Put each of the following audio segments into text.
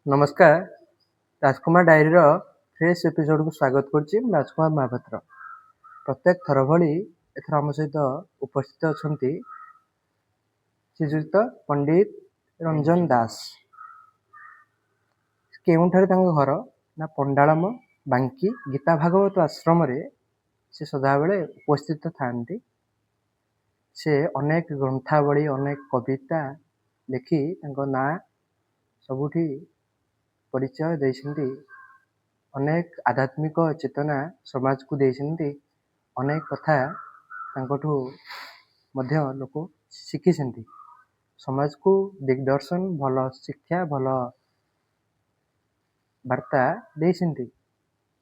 नमस्कार राजकुमार diary fresh episode को स्वागत करुच्ची राजकुमार महापात्र। प्रत्येक थर भली एथर आम सहित उपस्थित अच्छा श्रीजुक्त पंडित रंजन दास। केउठारे घर ना पंडालम बांकी गीता भागवत आश्रम से सदाबले उपस्थित था। से अनेक ग्रंथावली अनेक कविता लिखि ना सबुठी परिचय देइछन्ति। अनेक आध्यात्मिक चेतना समाज को देइछन्ति। अनेक कथा तांकठु मध्य लोक शिखिछन्ति। समाज को दिग्दर्शन भल शिक्षा भल वार्ता देइछन्ति।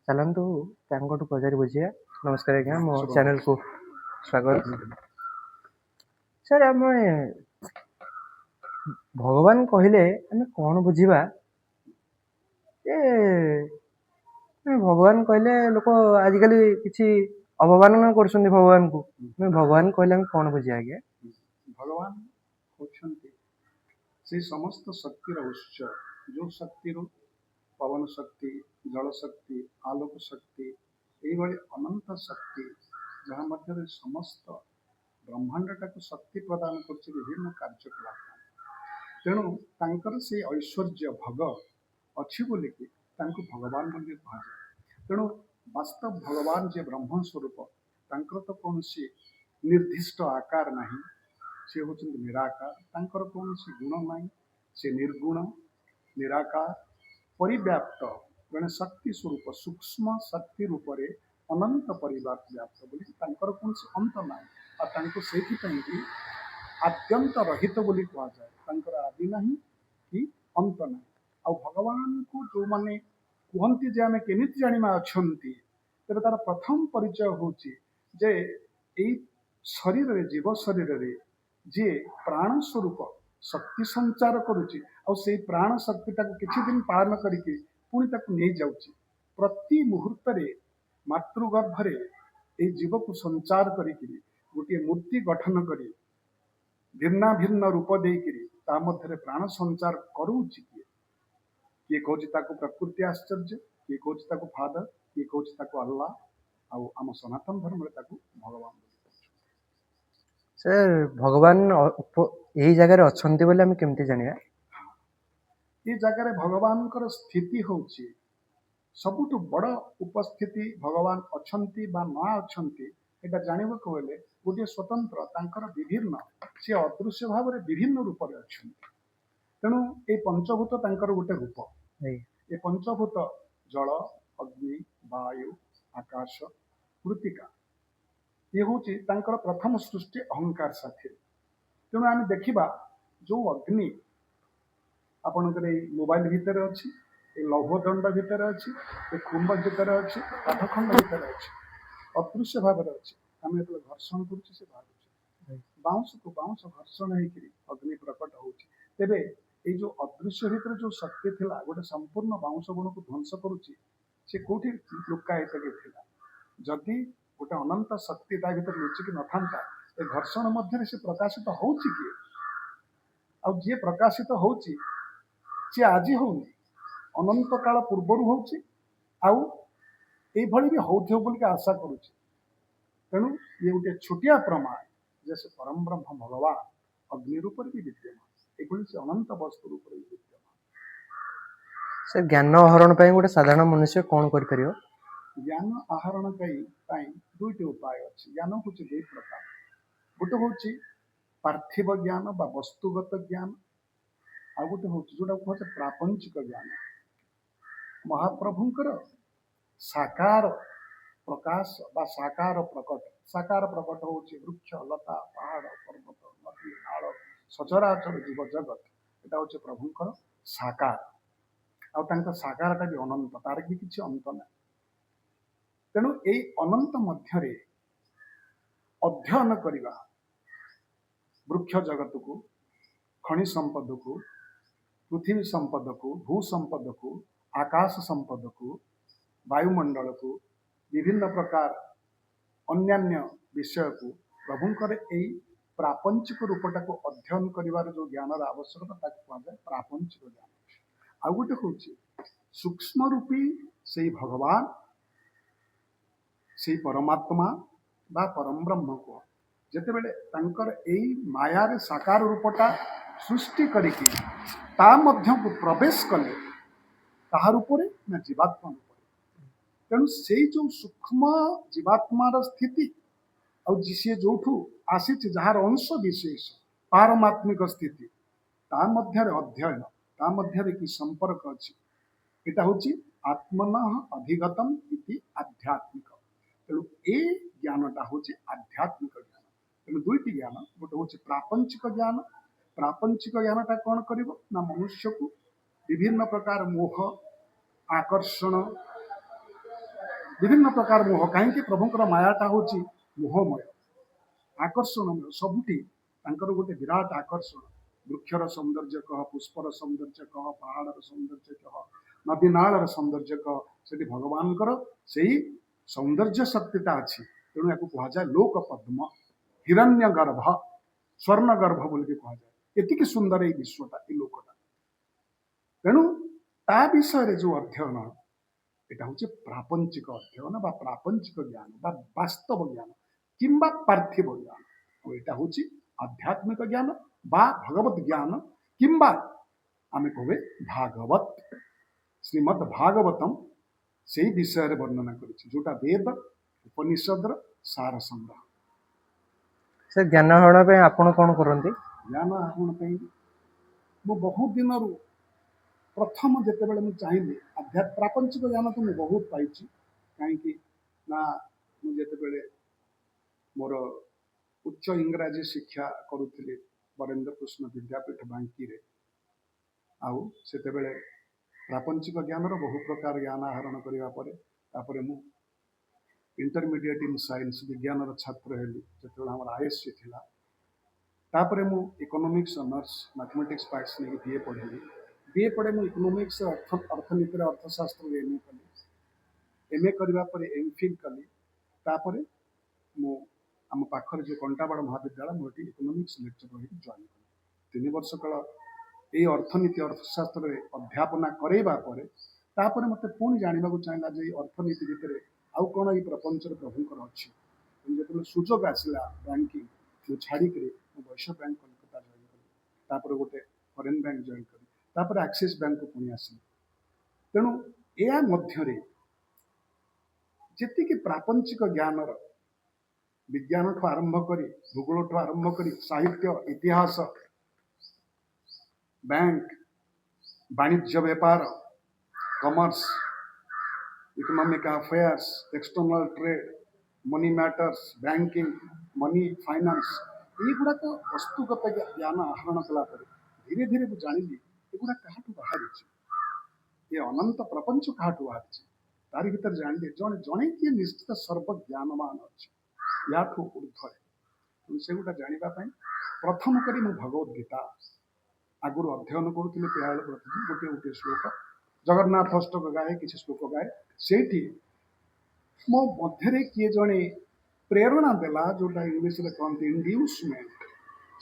चलंतु तांकठु पचारि बुझिया। नमस्कार आज्ञा, मो चैनल को स्वागत। सर आम भगवान कहले आम कौन बुझीबा? भगवान कहले लोक आजिकल किसी अवमानना कर भगवान को। भगवान कहले कौन बुझे आगे? भगवान होछन्ति से समस्त शक्तिर उत्स, जो शक्ति पवन शक्ति, जल शक्ति, आलोक शक्ति, यही अनंत शक्ति जहाँ मध्य समस्त ब्रह्मांडटा को शक्ति प्रदान कर विभिन्न कार्यकलाप। तेणु तांकर से ऐश्वर्य भग अच्छी बोलिकी भगवान बोली कह जाए। तेणु वास्तव भगवान जे ब्रह्म स्वरूप तांकर तो कौन सी निर्दिष्ट आकार नहीं, से होचंती निराकार। तांकर कौन सी गुण नहीं, से निर्गुण निराकार परिव्याप्त जड़े शक्ति स्वरूप सूक्ष्म शक्ति रूप में अनंत परिव्याप्त व्याप्त बोली तांकर कौन सी अंत नहीं। और तांको सेथिपई कि आद्यंत रहित बोली कह जाए। तांकर आदि नहीं कि अंत नहीं। आ भगवान को जो माने कहती जे आम केमिति जानिमा अछंती, तेरे तार प्रथम परिचय होची जे एई शरीर रे जीव शरीर रे जे प्राण स्वरूप शक्ति संचार करुची और से प्राण शक्ति ताको किछि दिन पालन करिके पुणी ताको नहीं जाउची। प्रति मुहूर्त रे मातृगर्भ रे ए जीव को संचार करिके गोटे मूर्ति गठन करी भिन्ना भिन्न रूप देकरी ता मध्य प्राण संचार करूची। किए कहूँ ताको प्रकृति आश्चर्य, किए कहूँ ताको फादर, किए कहूँ ताको अल्लाह। आम सनातन धर्म रे ताको भगवान। सर भगवान यही जगह अच्छे बोले आम केमती जानिया? ये जगह भगवान स्थिति होची सबुठु बड़ उपस्थिति। भगवान अच्छंती बा ना अच्छंती एटा जानिबा को हेले गोटे स्वतंत्र तांकर विभिन्न से अदृश्य भाव में विभिन्न रूप में अच्छंती। तेणु ये पंचभूत तांकर गोटे रूप। ये पंचभूत जल अग्नि वायु आकाश मृत्तिका ये हूँ तांकर प्रथम सृष्टि अहंकार साथी। तेणु आम देखा जो अग्नि आपणकर मोबाइल भितर अच्छी, लौहदंड भितर अच्छी, कुंभ भितर अच्छी, काठखंड भितर अच्छी, अदृश्य भाव में अच्छी। आम जो घर्षण कर बाउंस को बाउंस घर्षण होकर अग्नि प्रकट होची। तेबे ये जो अदृश्य भितर जो शक्ति थिला गोटे संपूर्ण बाउंस गुण को ध्वंस करुच्ची से कौटी लुकायित थिला। जदि गोटे अनंत शक्ति ता भीतर लुचिकी न था ए घर्षण मध्य से प्रकाशित होची किए आ जी प्रकाशित होची सी आज होनी अनंत काल पूर्वर होची आउ ए भली भी होथियो बोली के आशा करुच्ची। तेणु ये गोटे छोटिया प्रमाण जैसे परम ब्रह्म भगवान अग्नि रूप भी विद्यमान ये से अनंत वस्तु रूप विद्यमान। सर ज्ञान आहरण गोटे साधारण मनुष्य कौन कर? ज्ञान आहरण दुईट उपाय अच्छी। ज्ञान हूँ दुई प्रकार। गोटे हूँ पार्थिव ज्ञान बा वस्तुगत ज्ञान, आ गोटे हूँ जोटा कहते प्रापंचिक ज्ञान। महाप्रभुंकर साकार प्रकाश बा साकार प्रकट हूँ वृक्ष लता पहाड़ पर्वत नदी नाल सचराचर जीव जगत एटा हूँ प्रभुंकर साकार। आ साकारटा भी अनंत, तार भी किसी अंत ना। तेणु यही अनंत मध्य अध्ययन करवा वृक्ष जगत को, खनि संपद को, पृथ्वी संपद को, भू संपद को, आकाश संपद को, वायुमंडल को, विभिन्न प्रकार अन्यान्य विषय को प्रभुंकर यही प्रापंचिक रूपटा को अध्ययन करिवार जो ज्ञान आवश्यकता कहुए प्रापंचिक ज्ञान। ଆଉ ଗୋଟେ ହଉଛି सूक्ष्म रूपी से भगवान से परमात्मा बा परम ब्रह्म को ଯେତେବେଳେ ତାଙ୍କର ଏଇ ମାୟାରେ ସାକାର ରୂପଟା ସୃଷ୍ଟି କରିକି ତା ମଧ୍ୟକୁ ପ୍ରବେଶ କଲେ ତାହାର ଉପରେ ନା ଜୀବାତ୍ମା ଉପରେ। ତେଣୁ ସେଇ ଯେଉଁ ସୂକ୍ଷ୍ମ ଜୀବାତ୍ମାର ସ୍ଥିତି ଆଉ ସିଏ ଯୋଉଠୁ ଆସିଛି ଯାହାର ଅଂଶ ବିଶେଷ ପାରମାତ୍ମିକ ସ୍ଥିତି ତା ମଧ୍ୟରେ ଅଧ୍ୟୟନ ତା ମଧ୍ୟରେ କି ସମ୍ପର୍କ ଅଛି এটা হচ্ছে আত্মনঃ অধিগতম ইতি আধ্যাত্মিক। তেমন এই জ্ঞানটা হচ্ছে আধ্যাত্মিক জ্ঞান। তেমন দুইটি জ্ঞান, গোটে হচ্ছে প্রাপঞ্চিক জ্ঞান। প্রাপঞ্চিক জ্ঞানটা কଣ କରିବ ନା ମନୁଷ୍ୟକୁ ବିଭିନ୍ନ ପ୍ରକାର ମୋହ ଆକର୍ଷଣ ବିଭିନ୍ନ ପ୍ରକାର ମୋହ କାହିଁକି ପ୍ରଭୁଙ୍କର ମାୟାଟା ହଉଛି ମୋହମୟ ଆକର୍ଷଣମୟ ସବୁଠି ତାଙ୍କର ଗୋଟେ ବିରାଟ ଆକର୍ଷଣ। ବୃକ୍ଷର ସୌନ୍ଦର୍ଯ୍ୟ କହ ପୁଷ୍ପର ସୌନ୍ଦର୍ଯ୍ୟ କହ ପାହାଡ଼ର ସୌନ୍ଦର୍ଯ୍ୟ କହ ନଦୀ ନାଳର ସୌନ୍ଦର୍ଯ୍ୟ କହ ସେଠି ଭଗବାନଙ୍କର ସେଇ ସୌନ୍ଦର୍ଯ୍ୟ ଶକ୍ତିଟା ଅଛି। ତେଣୁ ୟାକୁ କୁହାଯାଏ ଲୋକ ପଦ୍ମ ହିରଣ୍ୟ ଗର୍ଭ ସ୍ୱର୍ଣ୍ଣ ଗର୍ଭ ବୋଲିକି କୁହାଯାଏ। ଏତିକି ସୁନ୍ଦର ଏଇ ବିଶ୍ୱଟା ଏଇ ଲୋକଟା। ତେଣୁ ତା ବିଷୟରେ ଯୋଉ ଅଧ୍ୟୟନ এটা হচ্ছে প্রাপঞ্চিক অধ্যয়ন বা প্রাপঞ্চিক জ্ঞান বা বাস্তব জ্ঞান কিংবা পার্থিব জ্ঞান। এটা হচ্ছে আধ্যাত্মিক জ্ঞান বা ভগবত জ্ঞান কিংবা আমি কবে ভাগবত ଶ୍ରୀମଦ୍ ଭାଗବତମ୍ ସେଇ ବିଷୟରେ ବର୍ଣ୍ଣନା କରିଛି ଯୋଉଟା ବେଦ ଉପନିଷଦର ସାର ସଂଗ୍ରହ। ସେ ଜ୍ଞାନ ଆହରଣ ପାଇଁ ଆପଣ କଣ କରନ୍ତି? ଜ୍ଞାନ ଆହରଣ ପାଇଁ ମୁଁ ବହୁତ ଦିନରୁ ପ୍ରଥମ ଯେତେବେଳେ ମୁଁ ଚାହିଁଲି ପ୍ରାପଞ୍ଚିକ ଜ୍ଞାନ ତ ମୁଁ ବହୁତ ପାଇଛି। କାହିଁକି ନା ମୁଁ ଯେତେବେଳେ ମୋର ଉଚ୍ଚ ଇଂରାଜୀ ଶିକ୍ଷା କରୁଥିଲି ବରେନ୍ଦ୍ର କୃଷ୍ଣ ବିଦ୍ୟାପୀଠ ବାଙ୍କିରେ ଆଉ ସେତେବେଳେ ପ୍ରାପଞ୍ଚିକ ଜ୍ଞାନର ବହୁ ପ୍ରକାର ଜ୍ଞାନ ଆହରଣ କରିବା ପରେ ତାପରେ ମୁଁ ଇଣ୍ଟରମିଡ଼ିଏଟ୍ ଇନ୍ ସାଇନ୍ସ ବିଜ୍ଞାନର ଛାତ୍ର ହେଲି ଯେତେବେଳେ ଆମର ଆଇଏସ୍ସି ଥିଲା। ତାପରେ ମୁଁ ଇକୋନୋମିକ୍ସ ଅନର୍ସ ମ୍ୟାଥମେଟିକ୍ସ ପାର୍ଟସ ନେଇକି ବିଏ ପଢ଼ିଲି। ବିଏ ପରେ ମୁଁ ଇକୋନୋମିକ୍ସ ଅର୍ଥନୀତିରେ ଅର୍ଥଶାସ୍ତ୍ରରେ ଏମ୍ଏ କଲି। ଏମ୍ଏ କରିବା ପରେ ଏମ୍ଫିଲ୍ କଲି। ତାପରେ ମୁଁ ଆମ ପାଖରେ ଯେଉଁ କଣ୍ଟାବାଡ଼ ମହାବିଦ୍ୟାଳୟ ମୁଁ ଏଠି ଇକୋନୋମିକ୍ସ ଲେକ୍ଚର ହେଇକି ଜଏନ୍ କଲି। 3 ବର୍ଷ କାଳ ଏଇ ଅର୍ଥନୀତି ଅର୍ଥଶାସ୍ତ୍ରରେ ଅଧ୍ୟାପନା କରେଇବା ପରେ ତାପରେ ମୋତେ ପୁଣି ଜାଣିବାକୁ ଚାହିଁଲା ଯେ ଏଇ ଅର୍ଥନୀତି ଭିତରେ ଆଉ କ'ଣ ଏଇ ପ୍ରପଞ୍ଚରେ ପ୍ରଭୁଙ୍କର ଅଛି। ଯେତେବେଳେ ସୁଯୋଗ ଆସିଲା ବ୍ୟାଙ୍କିଂ ମୁଁ ଛାଡ଼ିକିରି ମୁଁ ବୈଶ୍ୟ ବ୍ୟାଙ୍କ କଲିକତା ଜଏନ୍ କଲି। ତାପରେ ଗୋଟେ ଫରେନ୍ ବ୍ୟାଙ୍କ ଜଏନ୍ କଲି। ତାପରେ ଆକ୍ସିସ୍ ବ୍ୟାଙ୍କକୁ ପୁଣି ଆସିଲି। ତେଣୁ ଏହା ମଧ୍ୟରେ ଯେତିକି ପ୍ରାପଞ୍ଚିକ ଜ୍ଞାନର ବିଜ୍ଞାନଠୁ ଆରମ୍ଭ କରି ଭୂଗୋଳଠୁ ଆରମ୍ଭ କରି ସାହିତ୍ୟ ଇତିହାସ ବ୍ୟାଙ୍କ ବାଣିଜ୍ୟ ବେପାର commerce economic affairs external trade money matters banking money finance ଏଇଗୁଡ଼ାକ ବସ୍ତୁଗତ ଜ୍ଞାନ ଆହରଣ କଲା ପରେ ଧୀରେ ଧୀରେ ମୁଁ ଜାଣିଲି ଏଗୁଡ଼ା କାହାଠୁ ବାହାରିଛି ଏ ଅନନ୍ତ ପ୍ରପଞ୍ଚ କାହାଠୁ ବାହାରିଛି। ତାରି ଭିତରେ ଜାଣିଲି ଜଣେ ଜଣେ କିଏ ନିଶ୍ଚିତ ସର୍ବଜ୍ଞାନମାନ ଅଛି ୟାଠୁ ଉର୍ଦ୍ଧ୍ୱରେ। ସେଗୁଡ଼ା ଜାଣିବା ପାଇଁ ପ୍ରଥମ କରି ମୁଁ ଭଗବତ ଗୀତା ଆଗରୁ ଅଧ୍ୟୟନ କରୁଥିଲି। ପିଲାବେଳେ ପ୍ରତିଦିନ ଗୋଟିଏ ଗୋଟିଏ ଶ୍ଲୋକ ଜଗନ୍ନାଥ ଅଷ୍ଟକ ଗାଏ କିଛି ଶ୍ଲୋକ ଗାଏ। ସେଇଠି ମୋ ମଧ୍ୟରେ କିଏ ଜଣେ ପ୍ରେରଣା ଦେଲା ଯୋଉଟା ଇଂଲିଶରେ କହନ୍ତି ଇଣ୍ଡ୍ୟୁସମେଣ୍ଟ।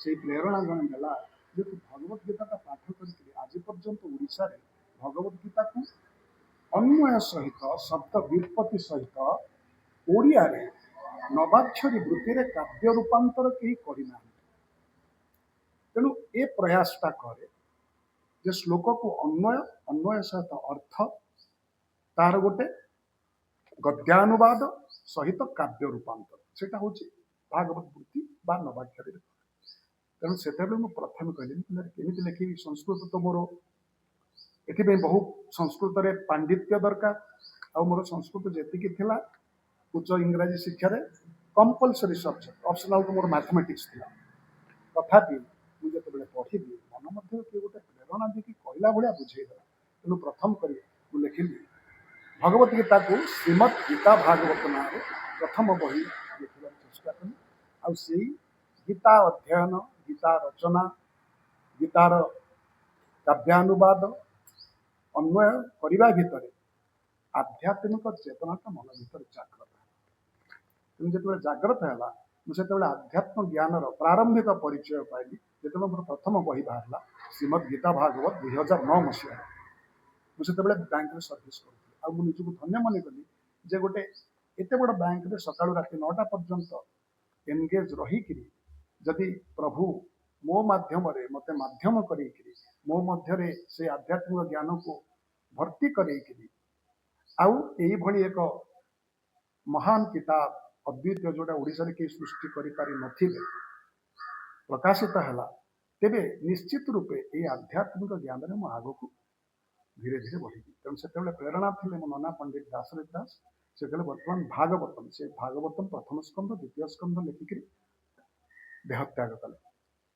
ସେଇ ପ୍ରେରଣା ଜଣେ ଦେଲା ଯେ ତୁ ଭଗବତ ଗୀତାଟା ପାଠ କରିକିରି ଆଜି ପର୍ଯ୍ୟନ୍ତ ଓଡ଼ିଶାରେ ଭଗବତ ଗୀତାକୁ ଅନ୍ୱୟ ସହିତ ଶବ୍ଦ ବ୍ୟୁତ୍ପତ୍ତି ସହିତ ଓଡ଼ିଆରେ ନବାକ୍ଷରୀ ବୃତ୍ତିରେ କାବ୍ୟ ରୂପାନ୍ତର କେହି କରିନାହାନ୍ତି। ତେଣୁ ଏ ପ୍ରୟାସଟା କରେ ଯେ ଶ୍ଲୋକକୁ ଅନ୍ୱୟ ସହିତ ଅର୍ଥ ତାର ଗୋଟେ ଗଦ୍ୟାନୁବାଦ ସହିତ କାବ୍ୟ ରୂପାନ୍ତର ସେଇଟା ହେଉଛି ଭାଗବତ ବୃତ୍ତି ବା ନବାକ୍ଷରୀରେ। ତେଣୁ ସେତେବେଳେ ମୁଁ ପ୍ରଥମେ କହିଲି କେମିତି ଲେଖିବି ସଂସ୍କୃତ ତ ମୋର ଏଥିପାଇଁ ବହୁ ସଂସ୍କୃତରେ ପାଣ୍ଡିତ୍ୟ ଦରକାର ଆଉ ମୋର ସଂସ୍କୃତ ଯେତିକି ଥିଲା ଉଚ୍ଚ ଇଂରାଜୀ ଶିକ୍ଷାରେ କମ୍ପଲସରି ସବଜେକ୍ଟ ଅପସନାଲ ତ ମୋର ମ୍ୟାଥମେଟିକ୍ସ ଥିଲା। ତଥାପି ମୁଁ ଯେତେବେଳେ ପଢ଼ିଲି ମନ ମଧ୍ୟରେ କିଏ ଗୋଟେ ପ୍ରେରଣା ଦେଇକି କହିଲା ଭଳିଆ ବୁଝେଇଦେଲା। ତେଣୁ ପ୍ରଥମ କରି ମୁଁ ଲେଖିଲି ଭଗବତ ଗୀତାକୁ ଶ୍ରୀମଦ୍ ଗୀତା ଭାଗବତ ନାଁରେ ପ୍ରଥମ ବହି ଲେଖିବାକୁ ଚେଷ୍ଟା କଲି। ଆଉ ସେଇ ଗୀତା ଅଧ୍ୟୟନ ଗୀତା ରଚନା ଗୀତାର କାବ୍ୟାନୁବାଦ ଅନ୍ୱୟ କରିବା ଭିତରେ ଆଧ୍ୟାତ୍ମିକ ଚେତନାଟା ମନ ଭିତରେ ଜାଗ୍ରତ ହେଲା। ତେଣୁ ଯେତେବେଳେ ଜାଗ୍ରତ ହେଲା ମୁଁ ସେତେବେଳେ ଆଧ୍ୟାତ୍ମ ଜ୍ଞାନର ପ୍ରାରମ୍ଭିକ ପରିଚୟ ପାଇଲି ଯେତେବେଳେ ମୋର ପ୍ରଥମ ବହି ବାହାରିଲା ଶ୍ରୀମଦ୍ ଗୀତା ଭାଗବତ 2009 ମସିହାରେ। मुझे बैंक सर्विस करूँ आ निजक धन्य मन कली जे गोटे एत बड़ बैंक सका राति 9टा पर्यंत एनगेज रही जदि प्रभु मो माध्यम मत माध्यम कर मो मध्य से आध्यात्मिक ज्ञान को भर्ती कर एक महान किताब अद्वितीय जोटा ओडिशा रे के सृष्टि करि पारि नथिले प्रकाशित है तेबे निश्चित रूपे ये आध्यात्मिक ज्ञान में मु आग को धीरे धीरे बढ़ी तेणु से प्रेरणा थे मो नना पंडित दासरथ दास से कहले बर्तमान भागवतम से भागवतम प्रथम स्कंध द्वितीय स्कंध लिखिक देहत्याग कले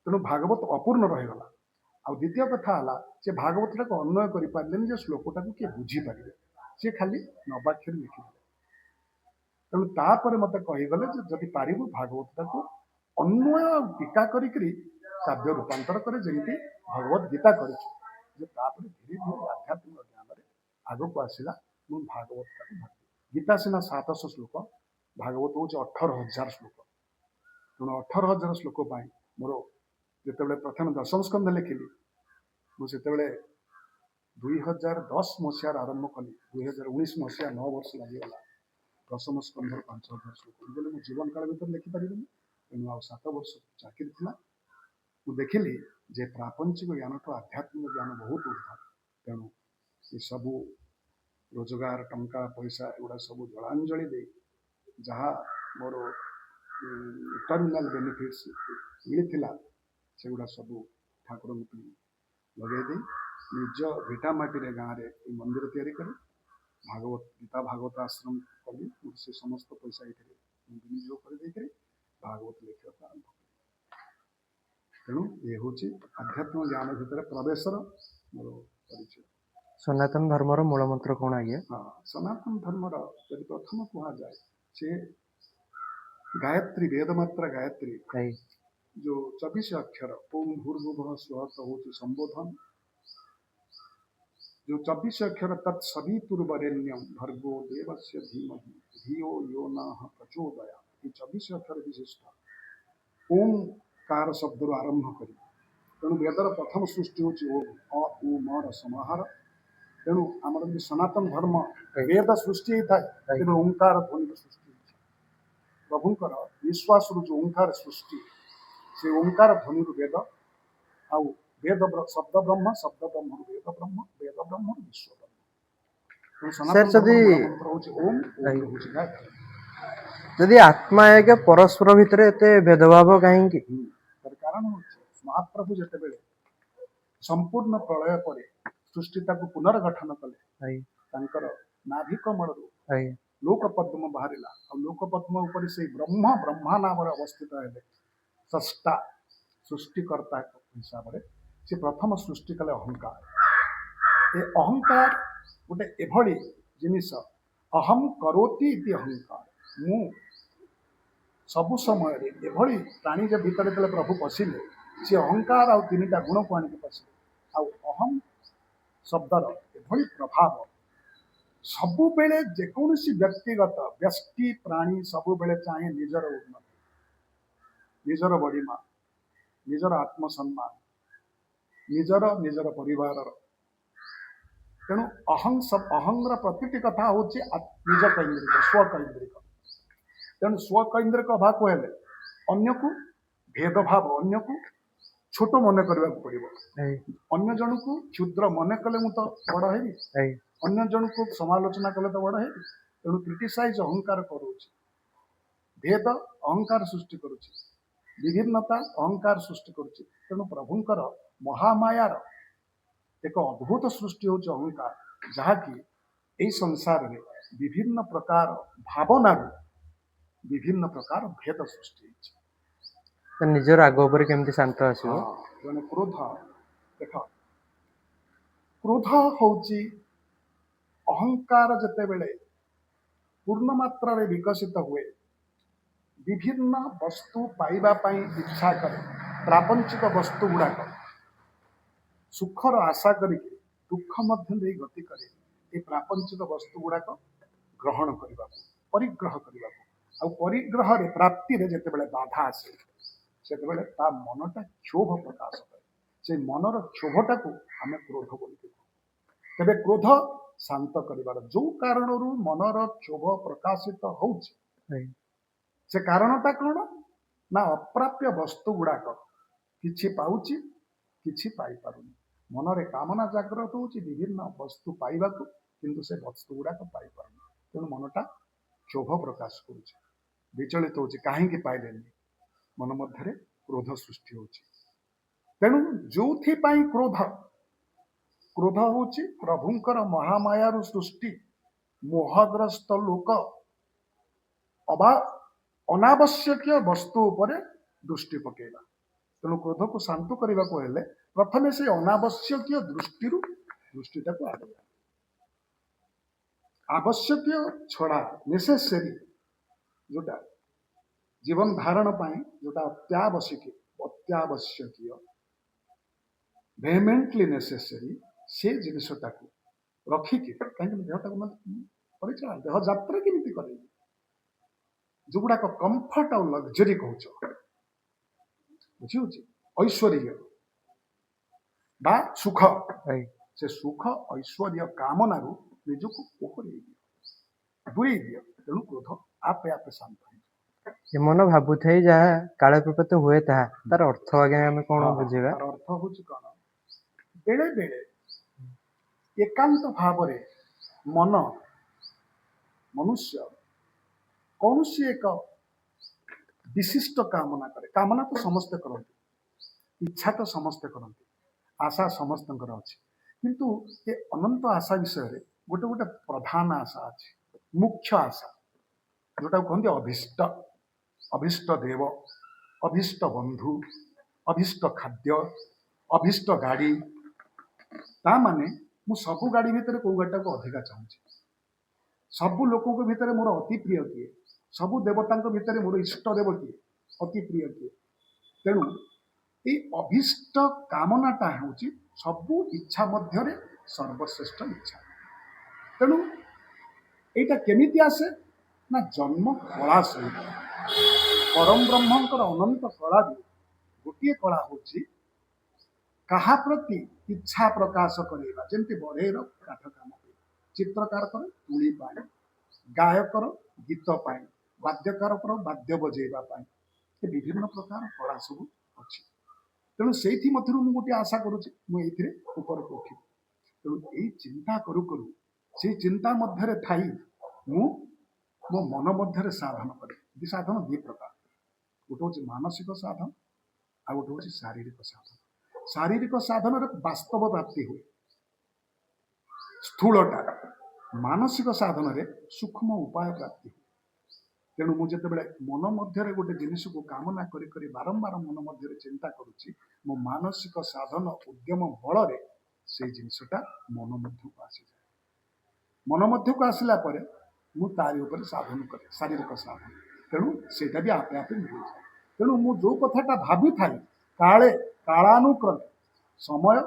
तेणु भागवत अपूर्ण रहीगला आ द्वितीय कथा है से भागवत को अन्वय कर श्लोकटा को किए बुझीपारे सी खाली नवाक्षर लिखिले तेणु तापर मत कहीगले जदि पारिबु भागवत को अन्वय टीका करी काव्य रूपांतर करे जमी भगवत गीता कर धीरे धीरे आध्यात्मिक ज्ञान आग को आसला मु भागवत का गीता सीना 700 श्लोक भागवत हूँ 18,000 श्लोक तेणु 18,000 श्लोक मोर जिते प्रथम दशम स्कंध लिखिली मुझे 2010 मसीहार आरंभ कली 2019 मसीहा 9 वर्ष लगिगला दशम स्कंधर 5,000 श्लोक मो जीवन काल भर लिखिपारे तेणु आ 7 वर्ष चाकरी थी मुझे देखिली जे प्रापंचिक ज्ञान तो आध्यात्मिक ज्ञान बहुत ऊर्धा तेणु ये सबू रोजगार टंका पैसा एगुड़ा सब जलांजलि दे जहाँ मोर इटर्मिनाल बेनिफिट्स मिलता सेगुड़ा सब ठाकुर लगे निज भिटामाटी गाँव में मंदिर तैयारी करी भागवत गीता भागवत आश्रम कली से समस्त पैसा ये विनियोग कर भागवत लिखा आरंभ तेणु ये हूँ आध्यात्मिक ज्ञान भितर प्रवेश मोर परिचय सनातन धर्मर मूल मंत्र कौन आज्ञा हाँ सनातन धर्मर यदि प्रथम कह जाए से गायत्री वेदमात्रा गायत्री जो 24 अक्षर ओम भूर्भुवः स्वः हूँ संबोधन जो 24 अक्षर तत्सवितुर्वरेण्यं भर्गो देवस्य धीमहि धियो यो नः प्रचोदयात् ये 24 अक्षर विशिष्ट ओंकार शब्द आरंभ करी तेणु वेदर प्रथम सृष्टि हूँ ओम अ उ म समाहार तेणु आम सनातन धर्म वेद सृष्टि होता है तेणु ओंकार ध्वनि सृष्टि प्रभुंकर विश्वास जो ओंकार सृष्टि से ओंकार ध्वनि वेद आउ वेद शब्द ब्रह्म वेद ब्रह्म विश्व ब्रह्म सनातन धर्म मंत्र हूँ ओम जदि आत्मा है परस्पर भितर एते भेदभाव कहीं कारण हूँ महाप्रभु जिते संपूर्ण प्रलय पर सृष्टिता को पुनर्गठन कले नाभिकमल लोकपद्म बाहर लोकपद्म उपर से ब्रह्मा नाम अवस्थित है सष्टा सृष्टिकर्ता हिसाब से से प्रथम सृष्टि कले अहंकार ये अहंकार गोटे एभली जिनिस अहम करोति इति अहंकार मु सबु समय एभली प्राणी जब भीतर जो प्रभु पशिले सी अहंकार आउ 3टा गुण को आनिक पशिले आउ अहम शब्दर एभली प्रभाव सबु बेले जेकोसी व्यक्तिगत व्यक्ति प्राणी सबु बेले चाहे निजर उन्नति निजर बड़ीमा निजर आत्मसम्मान निजर परिवार तेणु अहंग्र प्रतिटी कथा हूँ निज कैन्द्रिक स्वकैन्द्रिक तेणु स्वकैन्द्रिक भाव कहले अन्य को भेदभाव अन्य को छोट मन करने पड़ो अन्य जन को क्षुद्र मन कले मु तो बड़ है अन्य जन को समालोचना कले तो बड़ है तेणु क्रिटिसाइज अहंकार करुच्ची भेद अहंकार सृष्टि करुच्ची विभिन्नता अहंकार सृष्टि करुच्ची तेणु प्रभुंकर महामायार एक अद्भुत सृष्टि हूँ अहंकार जहाँकि यही संसार में विभिन्न प्रकार भावना विभिन्न प्रकार भेद सृष्टि निजर आग उपर केमती शांत आसो जने क्रोध देख क्रोध हूँ अहंकार जिते बेले पूर्ण मात्रा रे विकसित हुए विभिन्न वस्तु पाइबा पाई इच्छा करे प्रापंचिक वस्तु गुड़ाक सुखर आशा करके दुख मध्य गति करे ये प्रापंचिक वस्तु गुड़ाक ग्रहण करने परिग्रह करने आ परिग्रह रे प्राप्ति रे जिते बेले बाधा आसे से मनटा क्षोभ प्रकाश करे से मनर क्षोभटा को आम क्रोध बोलते ତେବେ କ୍ରୋଧ ଶାନ୍ତ କରିବାର ଯୋଉ କାରଣରୁ ମନର କ୍ଷୋଭ ପ୍ରକାଶିତ ହଉଛି ଆଜ୍ଞା ସେ କାରଣଟା କ'ଣ ନା ଅପ୍ରାପ୍ୟ ବସ୍ତୁ ଗୁଡାକ କିଛି ପାଉଛି କିଛି ପାଇପାରୁନି। ମନରେ କାମନା ଜାଗ୍ରତ ହଉଛି ବିଭିନ୍ନ ବସ୍ତୁ ପାଇବାକୁ, କିନ୍ତୁ ସେ ବସ୍ତୁ ଗୁଡାକ ପାଇପାରୁନି। ତେଣୁ ମନଟା କ୍ଷୋଭ ପ୍ରକାଶ କରୁଛି, ବିଚଳିତ ହଉଛି, କାହିଁକି ପାଇଲେନି। ମନ ମଧ୍ୟରେ କ୍ରୋଧ ସୃଷ୍ଟି ହଉଛି। ତେଣୁ ଯୋଉଥିପାଇଁ କ୍ରୋଧ ହଉଛି ପ୍ରଭୁଙ୍କର ମହାମାୟାରୁ ସୃଷ୍ଟି ମୋହଗ୍ରସ୍ତ ଲୋକ ଅନାବଶ୍ୟକୀୟ ବସ୍ତୁ ଉପରେ ଦୃଷ୍ଟି ପକେଇବା। ତେଣୁ କ୍ରୋଧକୁ ଶାନ୍ତ କରିବାକୁ ହେଲେ ପ୍ରଥମେ ସେ ଅନାବଶ୍ୟକୀୟ ଦୃଷ୍ଟିଟାକୁ ଆଣିବା। ଆବଶ୍ୟକୀୟ ଛଡା ନେସେସରୀ ଯୋଉଟା ଜୀବନ ଧାରଣ ପାଇଁ ଯୋଉଟା ଅତ୍ୟାବଶ୍ୟକୀୟ ଭେହେମେଣ୍ଟଲି ନେସେସରୀ ସେ ଜିନିଷଟାକୁ ରଖିକି, କାହିଁକି ଦେହଟାକୁ ପରିଚାଳନା ଦେହ ଯାତ୍ରା କେମିତି କରେଇବି, ଯୋଉଗୁଡାକ କମ୍ଫର୍ଟ ଆଉ ଲକ୍ଜରୀ କହୁଛ, ବୁଝିହଉଛି, ଐଶ୍ୱର୍ଯ୍ୟ ବା ସୁଖ, ଆଜ୍ଞା ସେ ସୁଖ ଐଶ୍ୱର୍ଯ୍ୟ କାମନାରୁ ନିଜକୁ ଦୂରେଇ ଦିଅ। ତେଣୁ କ୍ରୋଧ ଆପେ ଆପେ ଶାନ୍ତ ହେଇଯିବ। ଏ ମନ ଭାବୁଥାଏ ଯାହା କାଳ ପ୍ରକୃତ ହୁଏ ତାହା, ତାର ଅର୍ଥ ଆଜ୍ଞା ଆମେ କଣ ବୁଝିବା? ତାର ଅର୍ଥ ହଉଛି କ'ଣ, ବେଳେ ବେଳେ ଏକାନ୍ତ ଭାବରେ ମନୁଷ୍ୟ କୌଣସି ଏକ ବିଶିଷ୍ଟ କାମନା କରେ। କାମନା ତ ସମସ୍ତେ କରନ୍ତି, ଇଚ୍ଛା ତ ସମସ୍ତେ କରନ୍ତି, ଆଶା ସମସ୍ତଙ୍କର ଅଛି, କିନ୍ତୁ ଏ ଅନନ୍ତ ଆଶା ବିଷୟରେ ଗୋଟେ ଗୋଟେ ପ୍ରଧାନ ଆଶା ଅଛି, ମୁଖ୍ୟ ଆଶା, ଯୋଉଟାକୁ କହନ୍ତି ଅଭୀଷ୍ଟ ଦେବ, ଅଭୀଷ୍ଟ ବନ୍ଧୁ, ଅଭୀଷ୍ଟ ଖାଦ୍ୟ, ଅଭୀଷ୍ଟ ଗାଡ଼ି। ତା ମାନେ ମୁଁ ସବୁ ଗାଡ଼ି ଭିତରେ କୋଉ ଗାଡ଼ିଟାକୁ ଅଧିକା ଚାହୁଁଛି, ସବୁ ଲୋକଙ୍କ ଭିତରେ ମୋର ଅତି ପ୍ରିୟ କିଏ, ସବୁ ଦେବତାଙ୍କ ଭିତରେ ମୋର ଇଷ୍ଟ ଦେବ କିଏ, ଅତି ପ୍ରିୟ କିଏ। ତେଣୁ ଏଇ ଅଭୀଷ୍ଟ କାମନାଟା ହେଉଛି ସବୁ ଇଚ୍ଛା ମଧ୍ୟରେ ସର୍ବଶ୍ରେଷ୍ଠ ଇଚ୍ଛା। ତେଣୁ ଏଇଟା କେମିତି ଆସେ ନା ଜନ୍ମ କଳା ସହିତ। ପରମ ବ୍ରହ୍ମଙ୍କର ଅନନ୍ତ କଳାରୁ ଗୋଟିଏ କଳା ହଉଛି କାହା ପ୍ରତି ଇଚ୍ଛା ପ୍ରକାଶ କରିବା। ଯେମିତି ବଢ଼େଇର କାଠ କାମ ପାଇଁ, ଚିତ୍ରକାରଙ୍କର ତୁଳି ପାଇଁ, ଗାୟକର ଗୀତ ପାଇଁ, ବାଦ୍ୟକାରଙ୍କର ବାଦ୍ୟ ବଜେଇବା ପାଇଁ, ଏ ବିଭିନ୍ନ ପ୍ରକାର କଳା ସବୁ ଅଛି। ତେଣୁ ସେଇଥି ମଧ୍ୟରୁ ମୁଁ ଗୋଟିଏ ଆଶା କରୁଛି ମୁଁ ଏଇଥିରେ ଉପରକୁ ଉଠିବି। ତେଣୁ ଏଇ ଚିନ୍ତା କରୁ କରୁ ସେଇ ଚିନ୍ତା ମଧ୍ୟରେ ଥାଇ ମୁଁ ମୋ ମନ ମଧ୍ୟରେ ସାଧନ କରେ। ସାଧନ ଦୁଇ ପ୍ରକାର, ଗୋଟେ ହଉଛି ମାନସିକ ସାଧନ, ଆଉ ଗୋଟେ ହଉଛି ଶାରୀରିକ ସାଧନ। ଶାରୀରିକ ସାଧନରେ ବାସ୍ତବ ପ୍ରାପ୍ତି ହୁଏ ସ୍ଥୂଳଟା, ମାନସିକ ସାଧନରେ ସୂକ୍ଷ୍ମ ଉପାୟ ପ୍ରାପ୍ତି ହୁଏ। ତେଣୁ ମୁଁ ଯେତେବେଳେ ମନ ମଧ୍ୟରେ ଗୋଟେ ଜିନିଷକୁ କାମନା କରି କରି ବାରମ୍ବାର ମନ ମଧ୍ୟରେ ଚିନ୍ତା କରୁଛି, ମୋ ମାନସିକ ସାଧନ ଉଦ୍ୟମ ବଳରେ ସେଇ ଜିନିଷଟା ମନ ମଧ୍ୟକୁ ଆସିଯାଏ। ମନ ମଧ୍ୟକୁ ଆସିଲା ପରେ ମୁଁ ତାରି ଉପରେ ସାଧନ କରେ, ଶାରୀରିକ ସାଧନ। ତେଣୁ ସେଇଟା ବି ଆପେ ଆପେ ମିଳିଯାଏ। ତେଣୁ ମୁଁ ଯୋଉ କଥାଟା ଭାବିଥାଏ କାଳାନୁକ୍ରମେ ସମୟ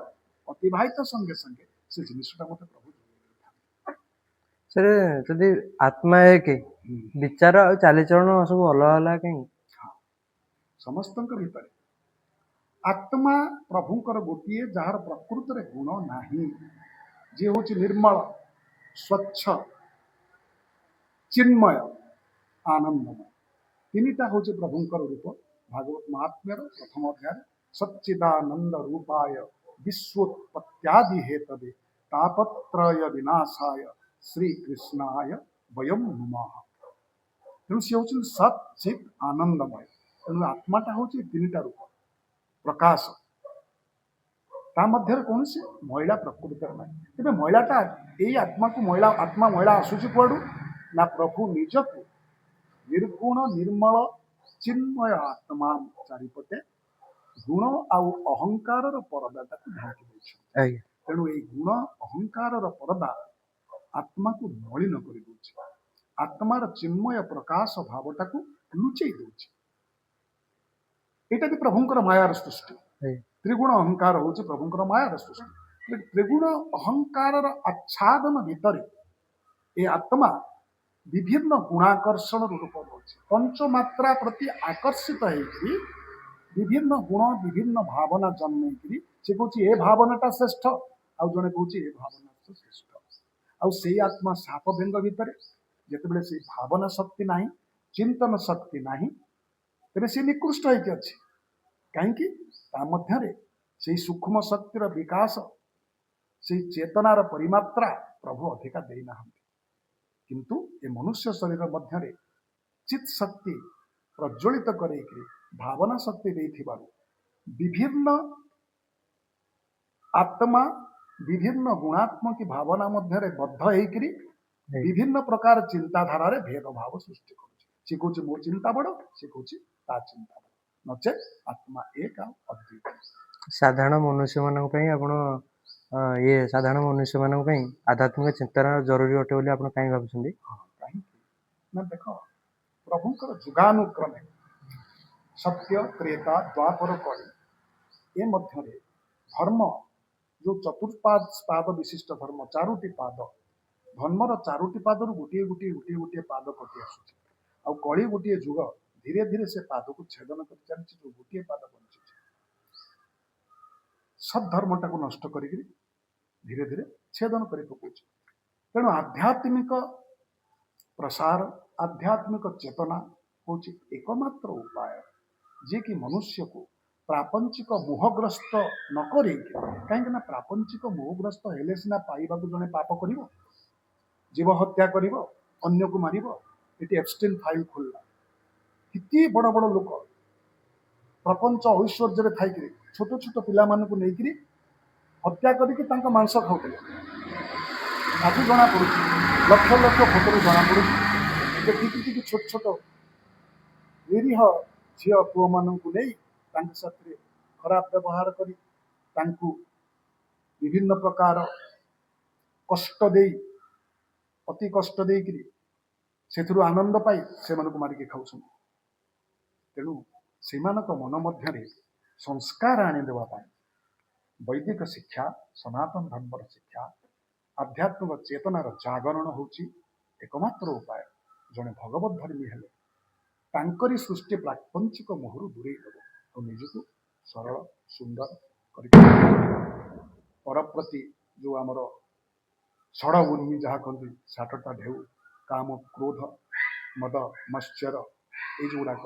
ଅତିବାହିତ ସଙ୍ଗେ ସଙ୍ଗେ ସେ ଜିନିଷଟା ମତେ ପ୍ରଭୁ ସେରେ ଯଦି ଆତ୍ମା ଏକ, ବିଚାର ଆଉ ଚାଲିଚଳନ ସବୁ ଅଲଗା ଅଲଗା କାହିଁକି? ସମସ୍ତଙ୍କ ଭିତରେ ଆତ୍ମା ପ୍ରଭୁଙ୍କର ଗୋଟିଏ, ଯାହାର ପ୍ରକୃତରେ ଗୁଣ ନାହିଁ, ଯିଏ ହଉଛି ନିର୍ମଳ, ସ୍ୱଚ୍ଛ, ଚିନ୍ମୟ, ଆନନ୍ଦମୟ। ତିନିଟା ହଉଛି ପ୍ରଭୁଙ୍କର ରୂପ। ଭାଗବତ ମହାତ୍ମ୍ୟର ପ୍ରଥମ ଅଧ୍ୟାୟରେ ସଚ୍ଚିଦାନନ୍ଦ ରୂପାୟ ବିଶ୍ୱୋତ୍ପତ୍ତ୍ୟାଦି ହେତବେ ତାପତ୍ରୟ ବିନାଶାୟ ଶ୍ରୀକୃଷ୍ଣାୟ ବୟମ୍ ନମଃ। ତେଣୁ ସିଏ ହଉଛନ୍ତି ସତ୍ ଚିତ୍ ଆନନ୍ଦମୟ। ତେଣୁ ଆତ୍ମାଟା ହଉଛି ତିନିଟା ରୂପ ପ୍ରକାଶ, ତା ମଧ୍ୟରେ କୌଣସି ମଇଳା ପ୍ରକୃତରେ ନାହିଁ। ତେବେ ମଇଳାଟା ଏଇ ଆତ୍ମା ମଇଳା ଆସୁଛି କୁଆଡୁ ନା ପ୍ରଭୁ ନିଜକୁ ନିର୍ଗୁଣ ନିର୍ମଳ ଚିନ୍ମୟ ଆତ୍ମା ଚାରିପଟେ ଗୁଣ ଆଉ ଅହଙ୍କାରର ପରଦାଟାକୁ ଢାଙ୍କି ଦେଇଛନ୍ତି। ତେଣୁ ଏଇ ଗୁଣ ଅହଙ୍କାରର ପରଦା ଆତ୍ମାକୁ ମଳିନ କରିଦଉଛି, ଆତ୍ମାର ଚିନ୍ମୟ ପ୍ରକାଶ ଭାବଟାକୁ ଲୁଚେଇ ଦଉଛି। ଏଇଟା ବି ପ୍ରଭୁଙ୍କର ମାୟାର ସୃଷ୍ଟି। ତ୍ରିଗୁଣ ଅହଙ୍କାର ହଉଛି ପ୍ରଭୁଙ୍କର ମାୟାର ସୃଷ୍ଟି। ତ୍ରିଗୁଣ ଅହଙ୍କାରର ଆଚ୍ଛାଦନ ଭିତରେ ଏ ଆତ୍ମା ବିଭିନ୍ନ ଗୁଣାକର୍ଷଣର ରୂପ ରହୁଛି। ପଞ୍ଚମାତ୍ରା ପ୍ରତି ଆକର୍ଷିତ ହେଇକି ବିଭିନ୍ନ ଗୁଣ ବିଭିନ୍ନ ଭାବନା ଜନ୍ମେଇକିରି ସେ କହୁଛି ଏ ଭାବନାଟା ଶ୍ରେଷ୍ଠ, ଆଉ ଜଣେ କହୁଛି ଏ ଭାବନା ଶ୍ରେଷ୍ଠ। ଆଉ ସେଇ ଆତ୍ମା ସାପ ବେଙ୍ଗ ଭିତରେ ଯେତେବେଳେ ସେଇ ଭାବନା ଶକ୍ତି ନାହିଁ, ଚିନ୍ତନ ଶକ୍ତି ନାହିଁ, ତେବେ ସେ ନିକୃଷ୍ଟ ହେଇକି ଅଛି। କାହିଁକି? ତା ମଧ୍ୟରେ ସେଇ ସୂକ୍ଷ୍ମ ଶକ୍ତିର ବିକାଶ, ସେଇ ଚେତନାର ପରିମାତ୍ରା ପ୍ରଭୁ ଅଧିକା ଦେଇନାହାନ୍ତି। କିନ୍ତୁ ଏ ମନୁଷ୍ୟ ଶରୀର ମଧ୍ୟରେ ଚିତ୍ ଶକ୍ତି ପ୍ରଜ୍ୱଳିତ କରେଇକିରି ଭାବନା ଶକ୍ତି ଦେଇଥିବାରୁ ବିଭିନ୍ନ ଆତ୍ମା ବିଭିନ୍ନ ଗୁଣାତ୍ମକ ଭାବନା ମଧ୍ୟରେ ବଦ୍ଧ ହେଇକିରି ବିଭିନ୍ନ ପ୍ରକାର ଚିନ୍ତାଧାରାରେ ଭେଦଭାବ ସୃଷ୍ଟି କରୁଛି। ସେ କହୁଛି ମୋ ଚିନ୍ତା ବଡ଼, ସେ କହୁଛି ତା ଚିନ୍ତା ବଡ଼, ନଚେତ୍ ଆତ୍ମା ଏକ ଆଉ ଅଦ୍ୱୈତ। ସାଧାରଣ ମନୁଷ୍ୟମାନଙ୍କ ପାଇଁ ଆପଣ ସାଧାରଣ ମନୁଷ୍ୟମାନଙ୍କ ପାଇଁ ଆଧ୍ୟାତ୍ମିକ ଚିନ୍ତନା ଜରୁରୀ ଅଟେ ବୋଲି ଆପଣ କାହିଁ ଭାବୁଛନ୍ତି? ହଁ, କାହିଁକି ନା ଦେଖ, ପ୍ରଭୁଙ୍କର ଯୁଗାନୁକ୍ରମେ ସତ୍ୟ ତ୍ରେତା ଦ୍ୱାପର କଳି ଏ ମଧ୍ୟରେ ଧର୍ମ ଯୋଉ ଚତୁଃପାଦ ବିଶିଷ୍ଟ ଧର୍ମ, ଚାରୋଟି ପାଦ, ଧର୍ମର ଚାରୋଟି ପାଦରୁ ଗୋଟିଏ ଗୋଟିଏ ଗୋଟିଏ ଗୋଟିଏ ପାଦ କଟି ଆସୁଛି। ଆଉ କଳି ଗୋଟିଏ ଯୁଗ, ଧୀରେ ଧୀରେ ସେ ପାଦକୁ ଛେଦନ କରି ଚାଲିଛି। ଯୋଉ ଗୋଟିଏ ପାଦ ବଞ୍ଚିଛି, ସଦ୍ଧର୍ମଟାକୁ ନଷ୍ଟ କରିକି ଧୀରେ ଧୀରେ ଛେଦନ କରି ପକଉଛି। ତେଣୁ ଆଧ୍ୟାତ୍ମିକ ପ୍ରସାର, ଆଧ୍ୟାତ୍ମିକ ଚେତନା ହେଉଛି ଏକମାତ୍ର ଉପାୟ, ଯିଏକି ମନୁଷ୍ୟକୁ ପ୍ରାପଞ୍ଚିକ ମୋହଗ୍ରସ୍ତ ନ କରେଇକି, କାହିଁକି ନା ପ୍ରାପଞ୍ଚିକ ମୋହଗ୍ରସ୍ତ ହେଲେ ସିନା ପାଇବାକୁ ଜଣେ ପାପ କରିବ, ଜୀବ ହତ୍ୟା କରିବ, ଅନ୍ୟକୁ ମାରିବ। ଏଠି ଏପଷ୍ଟିନ୍ ଫାଇଲ୍ ଖୋଲିଲା। କେତେ ବଡ଼ ବଡ଼ ଲୋକ ପ୍ରପଞ୍ଚ ଐଶ୍ୱର୍ଯ୍ୟରେ ଥାଇକିରି ଛୋଟ ଛୋଟ ପିଲାମାନଙ୍କୁ ନେଇକିରି ହତ୍ୟା କରିକି ତାଙ୍କ ମାଂସ ଖାଉଥିଲେ। ଆଜି ଜଣାପଡ଼ୁଛି, ଲକ୍ଷ ଲକ୍ଷ ଫଟୋରେ ଜଣାପଡ଼ୁଛି ଯେ ଟିକି ଟିକି ଛୋଟ ଛୋଟ ନିରୀହ ଝିଅ ପୁଅମାନଙ୍କୁ ନେଇ ତାଙ୍କ ସାଥିରେ ଖରାପ ବ୍ୟବହାର କରି, ତାଙ୍କୁ ବିଭିନ୍ନ ପ୍ରକାର କଷ୍ଟ ଦେଇ, ଅତି କଷ୍ଟ ଦେଇକିରି ସେଥିରୁ ଆନନ୍ଦ ପାଇ ସେମାନଙ୍କୁ ମାରିକି ଖାଉଛନ୍ତି। ତେଣୁ ସେମାନଙ୍କ ମନ ମଧ୍ୟରେ ସଂସ୍କାର ଆଣିଦେବା ପାଇଁ ବୈଦିକ ଶିକ୍ଷା, ସନାତନ ଧର୍ମର ଶିକ୍ଷା, ଆଧ୍ୟାତ୍ମିକ ଚେତନାର ଜାଗରଣ ହେଉଛି ଏକମାତ୍ର ଉପାୟ। ଜଣେ ଭଗବତ ଧର୍ମୀ ହେଲେ ତାଙ୍କରି ସୃଷ୍ଟି ପ୍ରାପଞ୍ଚିକ ମୋହରୁ ଦୂରେଇ ଦେବ ଆଉ ନିଜକୁ ସରଳ ସୁନ୍ଦର କରି ପର ପ୍ରତି ଯୋଉ ଆମର ଷଡ଼ ଉର୍ମି ଯାହା କହନ୍ତି, ସାତଟା ଢେଉ, କାମ, କ୍ରୋଧ, ମଦ, ମତ୍ସର, ଏଇ ଯୋଉଗୁଡ଼ାକ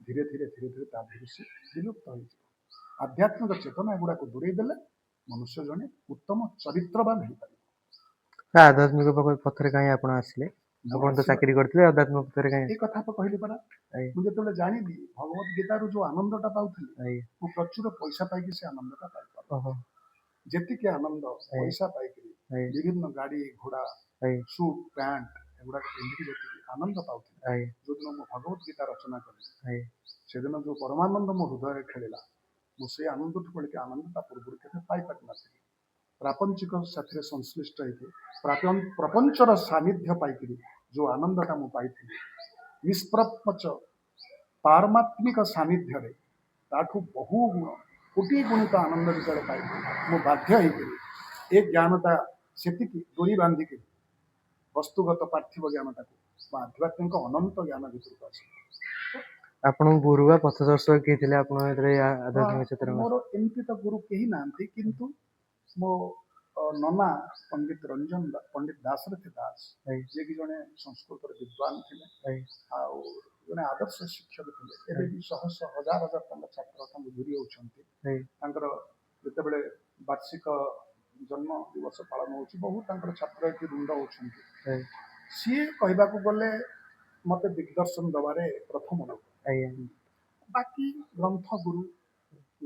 ଧୀରେ ଧୀରେ ଧୀରେ ଧୀରେ ତା ଦେହରୁ ସେ ବିଲୁପ୍ତ ହେଇଯିବ। ଆଧ୍ୟାତ୍ମିକ ଚେତନା ଏଗୁଡ଼ାକୁ ଦୂରେଇ ଦେଲେ ମନୁଷ୍ୟ ଜଣେ ଉତ୍ତମ ଚରିତ୍ରବାନ ହେଇପାରିବ। ଆଧ୍ୟାତ୍ମିକ ପଥରେ କାହିଁ ଆପଣ ଆସିଲେ? ଆପଣ ତ ଚାକିରି କରିଥିଲେ, ଆଧ୍ୟାତ୍ମିକ ପଥରେ କାହିଁ? ଏଇ କଥା ତ କହିଲି ପରା। ମୁଁ ଯେତେବେଳେ ଜାଣିଲି ଭଗବତ ଗୀତାରୁ ଯୋଉ ଆନନ୍ଦଟା ପାଉଥିଲି, ମୁଁ ପ୍ରଚୁର ପଇସା ପାଇକି ସେ ଆନନ୍ଦଟା ପାଇପାରୁନି। ଯେତିକି ଆନନ୍ଦ ପଇସା ପାଇକିରି ବିଭିନ୍ନ ଗାଡ଼ି ଘୋଡ଼ା, ସୁଟ୍ ପ୍ୟାଣ୍ଟ ଏଗୁଡ଼ାକ ପିନ୍ଧିକି ଯେତିକି ଆନନ୍ଦ ପାଉଥିଲି, ଯୋଉଦିନ ମୁଁ ଭଗବତ ଗୀତା ରଚନା କଲି, ସେଦିନ ଯୋଉ ପରମାନନ୍ଦ ମୋ ହୃଦୟରେ ଖେଳିଲା, ମୁଁ ସେଇ ଆନନ୍ଦଠୁ ବୋଳିକି ଆନନ୍ଦଟା ପୂର୍ବରୁ କେବେ ପାଇପାରିନଥିଲି। ପ୍ରାପଞ୍ଚିକ ସାଥିରେ ସଂଶ୍ଳିଷ୍ଟ ହେଇକି ପ୍ରପଞ୍ଚର ସାନ୍ନିଧ୍ୟ ପାଇକିରି ଯୋଉ ଆନନ୍ଦଟା ମୁଁ ପାଇଥିଲି, ନିଷ୍ପ୍ରପଞ୍ଚ ପାରମାତ୍ମିକ ସାନ୍ନିଧ୍ୟରେ ତାଠୁ ବହୁ ଗୁଣ, କୋଟି ଗୁଣିତ ଆନନ୍ଦ ଯେତେବେଳେ ପାଇଲି, ମୁଁ ବାଧ୍ୟ ହେଇକିରି ଏ ଜ୍ଞାନଟା ସେତିକି ଦୋଳି ବାନ୍ଧିକିରି ବସ୍ତୁଗତ ପାର୍ଥିବ ଜ୍ଞାନଟାକୁ ବା ଆଧ୍ୟାତ୍ମିକ ଅନନ୍ତ ଜ୍ଞାନ ଭିତରକୁ ଆସିଲି। ଆପଣଙ୍କ ଗୁରୁ ବା ପଥଦର୍ଶକ କିଏ ଥିଲେ ଆପଣ ଆଧ୍ୟାତ୍ମିକ ଚେତନା? ମୋର ଏମିତି ତ ଗୁରୁ କେହି ନାହାନ୍ତି, କିନ୍ତୁ ମୋ ନନା ପଣ୍ଡିତ ପଣ୍ଡିତ ଦାଶରଥୀ ଦାସ, ଯିଏକି ଜଣେ ସଂସ୍କୃତର ବିଦ୍ୱାନ ଥିଲେ ଆଉ ଜଣେ ଆଦର୍ଶ ଶିକ୍ଷକ ଥିଲେ। ଏବେ ବି ଶହ ଶହ ହଜାର ହଜାର ଟଙ୍କା ଛାତ୍ର ତାଙ୍କୁ ଗୁରି ହେଉଛନ୍ତି। ତାଙ୍କର ଯେତେବେଳେ ବାର୍ଷିକ ଜନ୍ମ ଦିବସ ପାଳନ ହେଉଛି, ବହୁ ତାଙ୍କର ଛାତ୍ର ଏଠି ରୁଣ୍ଡ ହେଉଛନ୍ତି। ସିଏ କହିବାକୁ ଗଲେ ମତେ ଦିଗ୍ଦର୍ଶନ ଦେବାରେ ପ୍ରଥମ ଲୋକ। ବାକି ଗ୍ରନ୍ଥ ଗୁରୁ,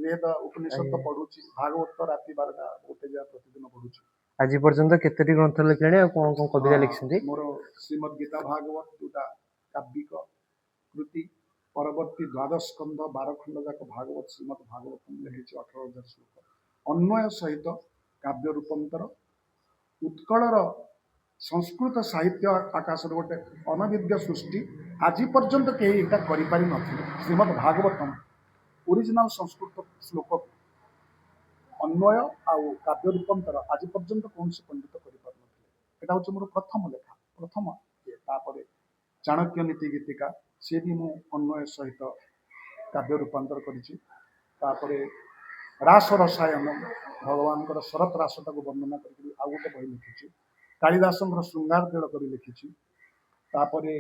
ବେଦ ଉପନିଷଦ ପଢୁଛି, ଭାଗବତ ରାତି 12ଟା 1 ଯାଏ ପ୍ରତିଦିନ ପଢୁଛି। ଆଜି ପର୍ଯ୍ୟନ୍ତ କେତୋଟି ଗ୍ରନ୍ଥ ଲେଖିଲେଣି ଆଉ କଣ କଣ କବିତା ଲେଖିଛନ୍ତି? ମୋର ଶ୍ରୀମଦ୍ ଗୀତା ଭାଗବତ ଯୋଉଟା କାବ୍ୟିକ କୃତି, ପରବର୍ତ୍ତୀ 12 ସ୍କନ୍ଧ 12 ଖଣ୍ଡ ଯାକ ଭାଗବତ, ଶ୍ରୀମଦ୍ ଭାଗବତ ଲେଖିଛି 18,000 ଶ୍ଲୋକ। ଅନ୍ୱୟ ସହିତ କାବ୍ୟ ରୂପାନ୍ତର, ଉତ୍କଳର ସଂସ୍କୃତ ସାହିତ୍ୟ ଆକାଶର ଗୋଟେ ଅନବିଦ୍ୟ ସୃଷ୍ଟି, ଆଜି ପର୍ଯ୍ୟନ୍ତ କେହି ଏଇଟା କରିପାରିନଥିଲେ। ଶ୍ରୀମଦ୍ ଭାଗବତମ୍ ଓରିଜିନାଲ ସଂସ୍କୃତ ଶ୍ଲୋକ ଅନ୍ୱୟ ଆଉ କାବ୍ୟ ରୂପାନ୍ତର ଆଜି ପର୍ଯ୍ୟନ୍ତ କୌଣସି ପଣ୍ଡିତ କରିପାରୁନଥିଲେ। ଏଟା ହେଉଛି ମୋର ପ୍ରଥମ ଲେଖା, ପ୍ରଥମ। ତାପରେ ଚାଣକ୍ୟ ନୀତି ଗୀତିକା, ସିଏ ବି ମୁଁ ଅନ୍ୱୟ ସହିତ କାବ୍ୟ ରୂପାନ୍ତର କରିଛି। ତାପରେ ରାସ ରସାୟନ ଭଗବାନଙ୍କର ଶରତ ରାସଟାକୁ ବର୍ଣ୍ଣନା କରିକି ଆଉ ଗୋଟେ ବହି ଲେଖିଛି। କାଳିଦାସଙ୍କର ଶୃଙ୍ଗାର ତିଳକ କରି ଲେଖିଛି। ତାପରେ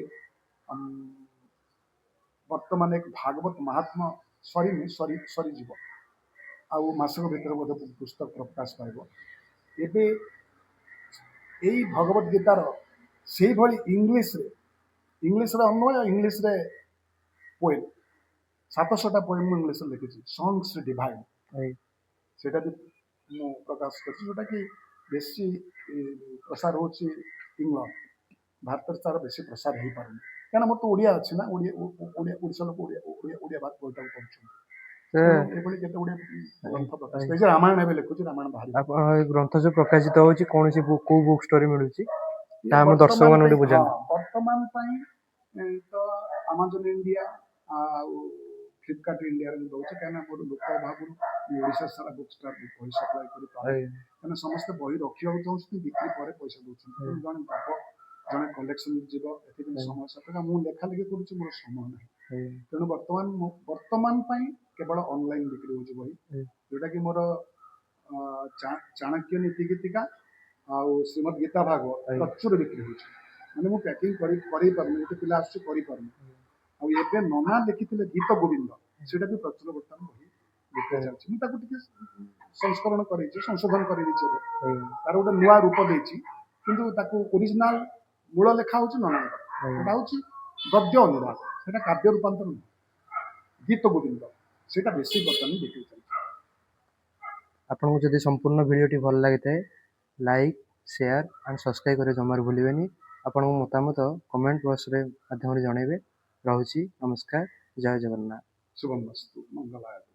ବର୍ତ୍ତମାନ ଏକ ଭାଗବତ ମହାତ୍ମା ସରିଯିବ, ଆଉ ମାସକ ଭିତରେ ବୋଧେ ପୁସ୍ତକ ପ୍ରକାଶ ପାଇବ। ଏବେ ଏଇ ଭଗବତ ଗୀତାର ସେଇଭଳି ଇଂଲିଶରେ ଅନ୍ୱୟ, ଇଂଲିଶରେ ପୋଏମ୍ 700ଟା ପୋଏମ୍ ମୁଁ ଇଂଲିଶରେ ଲେଖିଛି, ସଙ୍ଗ୍ସ ଡିଭାଇନ୍। ସେଇଟା ବି ମୁଁ ପ୍ରକାଶ କରିଛି, ଯୋଉଟାକି ବେଶୀ ପ୍ରସାର ହେଉଛି ଇଂଲଣ୍ଡ, ଭାରତରେ ତାର ବେଶୀ ପ୍ରସାର ହେଇପାରୁନି, କାହିଁକିନା ମୋର ତ ଓଡ଼ିଆ ଅଛି ନା, ଓଡ଼ିଶା ଲୋକ ଓଡ଼ିଆ ଭାଷା ବହିଟାକୁ ପଢ଼ୁଛନ୍ତି। ଏଭଳି କେତେ ଗୁଡ଼ିଏ ଗ୍ରନ୍ଥ ପ୍ରକାଶ ପାଇଛି। ରାମାୟଣ ଏବେ ଲେଖୁଛି, ରାମାୟଣ ବାହାରିବ। ଆପଣ ଏ ଗ୍ରନ୍ଥ ଯୋଉ ପ୍ରକାଶିତ ହଉଛି କୌଣସି କୋଉ ବୁକ୍ ଷ୍ଟୋରି ମିଳୁଛି ତାହା ଆମ ଦର୍ଶକ ମାନଙ୍କୁ ବୁଝାନ୍ତୁ। ବର୍ତ୍ତମାନ ପାଇଁ ତ ଆମାଜନ ଇଣ୍ଡିଆ ଆଉ ଫ୍ଲିପକାର୍ଟ ଇଣ୍ଡିଆରେ ମୁଁ ଦଉଛି, କାହିଁକିନା ମୋର ଲୋକ ଅଭାବରୁ ଓଡ଼ିଶା ସାରା ବୁକ୍ ଷ୍ଟୋର ବହି ସପ୍ଲାଏ କରିପାରେ, କାହିଁକିନା ସମସ୍ତେ ବହି ରଖିବାକୁ ଚାହୁଁଛନ୍ତି, ବିକ୍ରି ପରେ ପଇସା ଦଉଛନ୍ତି। ଜଣେ ଦବ, ଜଣେ କଲେକ୍ସନ ଯିବ, ଏଥିପାଇଁ ସମୟ ସାପେକ୍ଷ। ମୁଁ ଲେଖା ଲେଖି କରୁଛି, ମୋର ସମୟ ନାହିଁ। ତେଣୁ ବର୍ତ୍ତମାନ ପାଇଁ କେବଳ ଅନଲାଇନ ବିକ୍ରି ହଉଛି ବହି, ଯୋଉଟାକି ମୋର ଚାଣକ୍ୟ ନୀତି ଗୀତିକା ଆଉ ଶ୍ରୀମଦ୍ ଗୀତା ଭାଗବତ ପ୍ରଚୁର ବିକ୍ରି ହଉଛି। ମାନେ ମୁଁ ପ୍ୟାକିଂ କରେଇ ପାରୁନି, ଗୋଟେ ପିଲା ଆସୁଛି କରିପାରୁନି। ଆଉ ଏବେ ନନା ଲେଖିଥିଲେ ଗୀତ ଗୋବିନ୍ଦ, ସେଇଟା ବି ପ୍ରଚୁର ବର୍ତ୍ତମାନ ବହି ବିକ୍ରି ଚାଲିଛି। ମୁଁ ତାକୁ ଟିକେ ସଂସ୍କରଣ କରେଇଛି, ସଂଶୋଧନ କରିଦେଇଛି। ଏବେ ତାର ଗୋଟେ ନୂଆ ରୂପ ଦେଇଛି, କିନ୍ତୁ ତାକୁ ଓରିଜିନାଲ ମୂଳ ଲେଖା ହଉଛି ନନାଙ୍କର, ସେଟା ହଉଛି ଗଦ୍ୟ ଅନୁବାଦ, ସେଟା କାବ୍ୟ ରୂପାନ୍ତର ନୁହେଁ। ଗୀତ ଗୋବିନ୍ଦ ସେଇଟା ବେଶୀ ବର୍ତ୍ତମାନ ବିକ୍ରି ଚାଲିଛି। ଆପଣଙ୍କୁ ଯଦି ସମ୍ପୂର୍ଣ୍ଣ ଭିଡ଼ିଓଟି ଭଲ ଲାଗିଥାଏ, ଲାଇକ୍, ସେୟାର ଆଣ୍ଡ ସବସ୍କ୍ରାଇବ୍ କରିବା ଜମାରୁ ଭୁଲିବେନି। ଆପଣଙ୍କ ମତାମତ କମେଣ୍ଟ ବକ୍ସରେ ମାଧ୍ୟମରେ ଜଣାଇବେ। ରହୁଛି, ନମସ୍କାର, ଜୟ ଜଗନ୍ନାଥ। ଶୁଭମ୍ ବସ୍ତୁ, ମଙ୍ଗଳାୟ।